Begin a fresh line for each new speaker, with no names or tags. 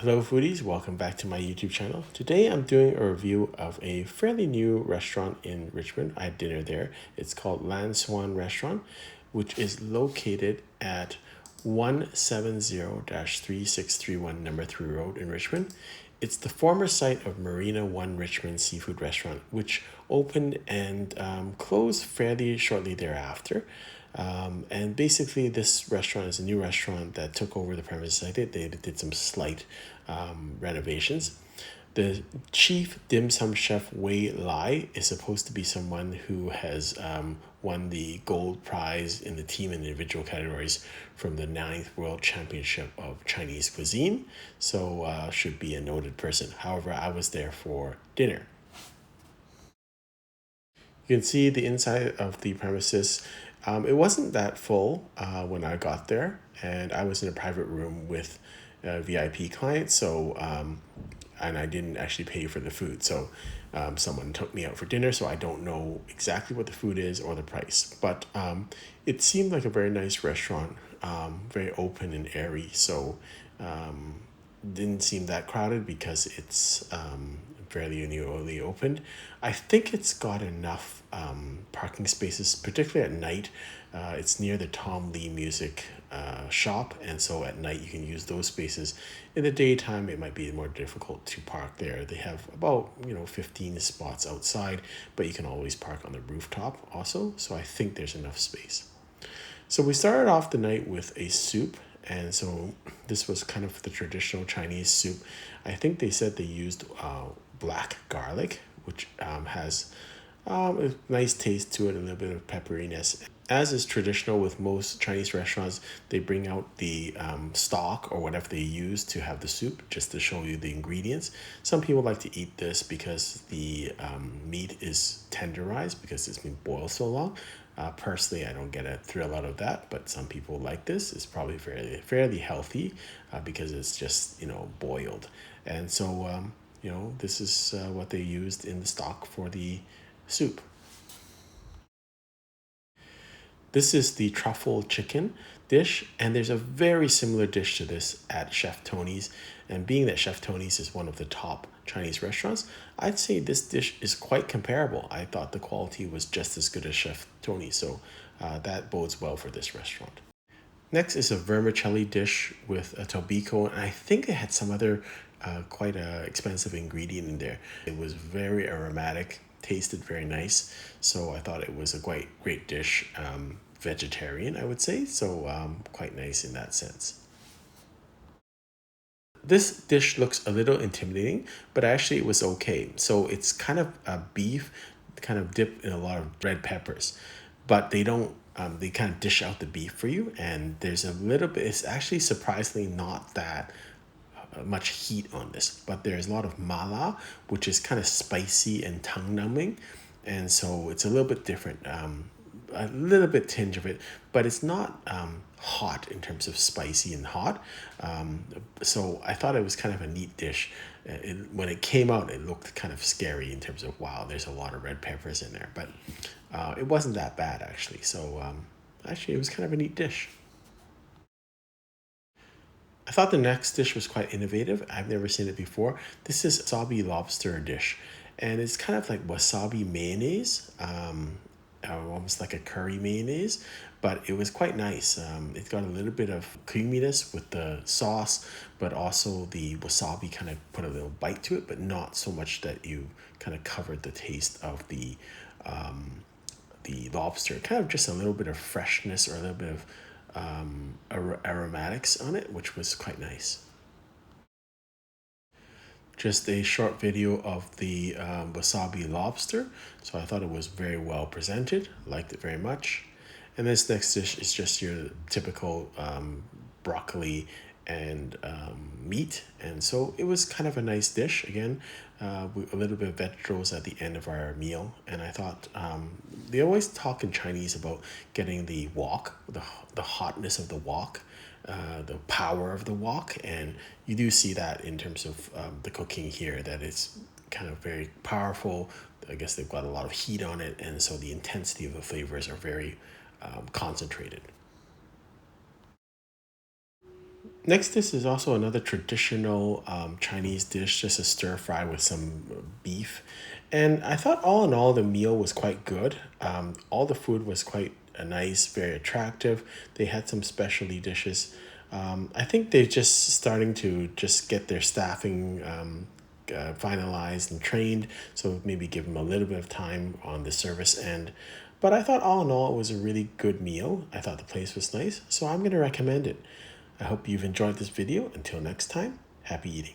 Hello foodies, welcome back to my YouTube channel. Today I'm doing a review of a fairly new restaurant in Richmond. I had dinner there. It's called Lanxuan restaurant, which is located at 170-3631 number 3 Road in Richmond. It's the former site of Marina One Richmond Seafood Restaurant, which opened and closed fairly shortly thereafter. And basically, this restaurant is a new restaurant that took over the premises. I think they did some slight renovations. The chief dim sum chef Wei Lai is supposed to be someone who has won the gold prize in the team and individual categories from the 9th World Championship of Chinese Cuisine, so should be a noted person. However, I was there for dinner. You can see the inside of the premises. It wasn't that full when I got there, and I was in a private room with a VIP client, so and I didn't actually pay for the food. So someone took me out for dinner, so I don't know exactly what the food is or the price. But it seemed like a very nice restaurant, very open and airy. So didn't seem that crowded because it's fairly newly opened. I think it's got enough parking spaces, particularly at night. It's near the Tom Lee Music shop, and so at night you can use those spaces. In the daytime, it might be more difficult to park there. They have about 15 spots outside, but you can always park on the rooftop also. So I think there's enough space. So we started off the night with a soup, and so this was kind of the traditional Chinese soup. I think they said they used black garlic, which has a nice taste to it, a little bit of pepperiness. As is traditional with most Chinese restaurants, they bring out the stock or whatever they use to have the soup just to show you the ingredients. Some people like to eat this because the meat is tenderized because it's been boiled so long. Personally, I don't get a thrill out of that, but some people like this. It's probably fairly healthy because it's just boiled, and so this is what they used in the stock for the soup. This is the truffle chicken dish, and there's a very similar dish to this at Chef Tony's. And being that Chef Tony's is one of the top Chinese restaurants, I'd say this dish is quite comparable. I thought the quality was just as good as Chef Tony's, so that bodes well for this restaurant. Next is a vermicelli dish with a tobiko, and I think it had some other quite expensive ingredient in there. It was very aromatic, tasted very nice, so I thought it was a great dish. Vegetarian, I would say, so quite nice in that sense. This dish looks a little intimidating, but actually it was okay. So it's kind of a beef, kind of dipped in a lot of red peppers, but they don't. They kind of dish out the beef for you, and there's a little bit. It's actually surprisingly not that much heat on this, but there's a lot of mala, which is kind of spicy and tongue numbing, and so it's a little bit different. A little bit tinge of it, but it's not hot in terms of spicy and hot. So I thought it was kind of a neat dish. When it came out, it looked kind of scary in terms of, wow, there's a lot of red peppers in there, but it wasn't that bad actually. So actually, it was kind of a neat dish. I thought the next dish was quite innovative. I've never seen it before. This is wasabi lobster dish, and it's kind of like wasabi mayonnaise, almost like a curry mayonnaise, but it was quite nice. It got a little bit of creaminess with the sauce, but also the wasabi kind of put a little bite to it, but not so much that you kind of covered the taste of the lobster. Kind of just a little bit of freshness or a little bit of aromatics on it, which was quite nice. Just a short video of the wasabi lobster. So I thought it was very well presented, liked it very much. And this next dish is just your typical broccoli and meat. And so it was kind of a nice dish. Again, with a little bit of vegetables at the end of our meal. And I thought they always talk in Chinese about getting the wok, the hotness of the wok, the power of the wok, and you do see that in terms of the cooking here, that it's kind of very powerful. I guess they've got a lot of heat on it, and so the intensity of the flavors are very concentrated. Next, this is also another traditional Chinese dish, just a stir fry with some beef. And I thought all in all, the meal was quite good. All the food was quite nice, very attractive. They had some specialty dishes. I think they're just starting to just get their staffing finalized and trained, so maybe give them a little bit of time on the service end. But I thought all in all, it was a really good meal. I thought the place was nice, so I'm going to recommend it. I hope you've enjoyed this video. Until next time, happy eating.